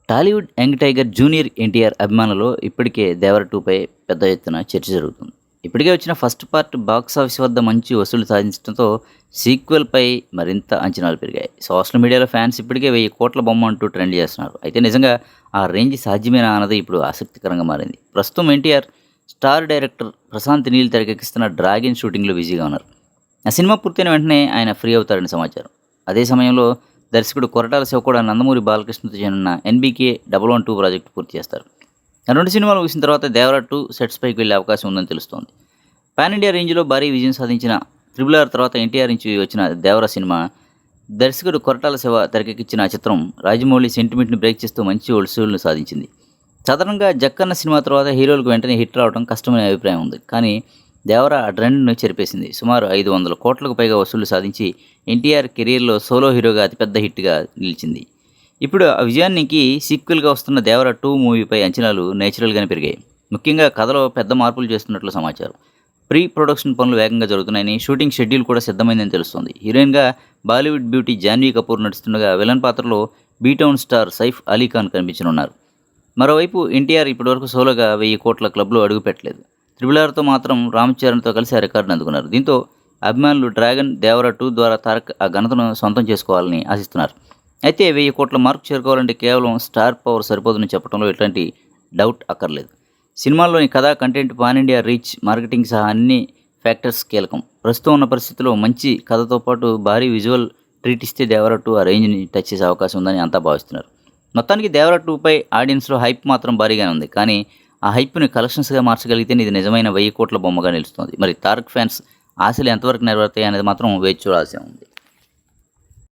Tollywood young tiger junior NTR అభిమానులలో ఇప్పటికే దేవర 2పై పెద్ద ఎత్తున చర్చ జరుగుతుంది. ఇప్పటికే వచ్చిన ఫస్ట్ పార్ట్ బాక్స్ ఆఫీస్ వద్ద మంచి వసూళ్లు సాధించడంతో సీక్వెల్‌పై మరింత అంచనాలు పెరిగాయి. సోషల్ మీడియాలో ఫ్యాన్స్ ఇప్పటికే 1000 కోట్ల బొమ్మ అంటూ ట్రెండ్ చేస్తున్నారు. అయితే నిజంగా ఆ రేంజ్ సాధ్యమేనా అన్నది ఇప్పుడు ఆసక్తికరంగా మారింది. ప్రస్తుతం NTR star director Prashanth Neel Dragon 'డ్రాగన్' షూటింగ్‌లో బిజీగా ఉన్నారు. ఆ సినిమా పూర్తయిన వెంటనే ఆయన ఫ్రీ అవుతారని సమాచారం. అదే సమయంలో దర్శకుడు కొరటాల శివ కూడా నందమూరి బాలకృష్ణతో చేయనున్న 'ఎన్‌బీకే 112' ప్రాజెక్టు పూర్తి చేస్తారు. ఆ 2 సినిమాలు ముగిసిన తర్వాత 'దేవర 2' సెట్స్ పైకి వెళ్లే అవకాశం ఉందని తెలుస్తోంది. పాన్ ఇండియా రేంజ్లో భారీ విజయం సాధించిన 'RRR' తర్వాత ఎన్టీఆర్ నుంచి వచ్చిన 'దేవర' సినిమా దర్శకుడు కొరటాల శివ తెరకెక్కించిన చిత్రం రాజమౌళి సెంటిమెంట్ని బ్రేక్ చేస్తూ మంచి వసూళ్లు సాధించింది. సాధారణంగా 'జక్కన్న' సినిమా తర్వాత హీరోలకు వెంటనే హిట్ రావడం కష్టమనే అభిప్రాయం ఉంది. కానీ 'దేవర' ఆ ట్రెండ్‌ను చెరిపేసింది. సుమారు 500 కోట్లకు పైగా వసూళ్లు సాధించి ఎన్టీఆర్ కెరీర్‌లో సోలో హీరోగా అతిపెద్ద హిట్‌గా నిలిచింది. ఇప్పుడు ఆ విజయానికి సీక్వెల్‌గా వస్తున్న 'దేవర 2' మూవీపై అంచనాలు నేచురల్‌గానే పెరిగాయి. ముఖ్యంగా కథలో పెద్ద మార్పులు చేస్తున్నట్లు సమాచారం. ప్రీ ప్రొడక్షన్ పనులు వేగంగా జరుగుతున్నాయని, షూటింగ్ షెడ్యూల్ కూడా సిద్ధమైందని తెలుస్తోంది. హీరోయిన్‌గా బాలీవుడ్ బ్యూటీ జాన్వీ కపూర్ నటిస్తుండగా విలన్ పాత్రలో బీటౌన్ స్టార్ సైఫ్ అలీ ఖాన్ కనిపించనున్నారు. మరోవైపు ఎన్టీఆర్ ఇప్పటివరకు సోలోగా 1000 కోట్ల క్లబ్‌లో అడుగుపెట్టలేదు. 'RRR'తో మాత్రం రామ్ చరణ్‌తో కలిసి ఆ రికార్డును అందుకున్నారు. దీంతో అభిమానులు 'డ్రాగన్', 'దేవర 2' ద్వారా తారక్ ఆ ఘనతను సొంతం చేసుకోవాలని ఆశిస్తున్నారు. అయితే 1000 కోట్ల మార్కు చేరుకోవాలంటే కేవలం స్టార్ పవర్ సరిపోదని చెప్పడంలో ఎట్లాంటి డౌట్ అక్కర్లేదు. సినిమాల్లోని కథ, content, pan India reach, marketing సహా అన్ని ఫ్యాక్టర్స్ కీలకం. ప్రస్తుతం ఉన్న పరిస్థితుల్లో మంచి కథతో పాటు భారీ విజువల్ ట్రీట్ ఇస్తే 'దేవర 2' ఆ రేంజ్ని టచ్ చేసే అవకాశం ఉందని అంతా భావిస్తున్నారు. మొత్తానికి 'దేవర 2'పై ఆడియన్స్లో హైప్ మాత్రం భారీగానే ఉంది. కానీ ఆ హైప్‌ని కలెక్షన్స్‌గా మార్చగలిగితేనే ఇది నిజమైన 1000 కోట్ల బొమ్మగా నిలుస్తుంది. మరి తారక్ ఫ్యాన్స్ ఆశలు ఎంతవరకు నెరవేరుతాయి అనేది మాత్రం వేచి చూడాల్సి ఉంది.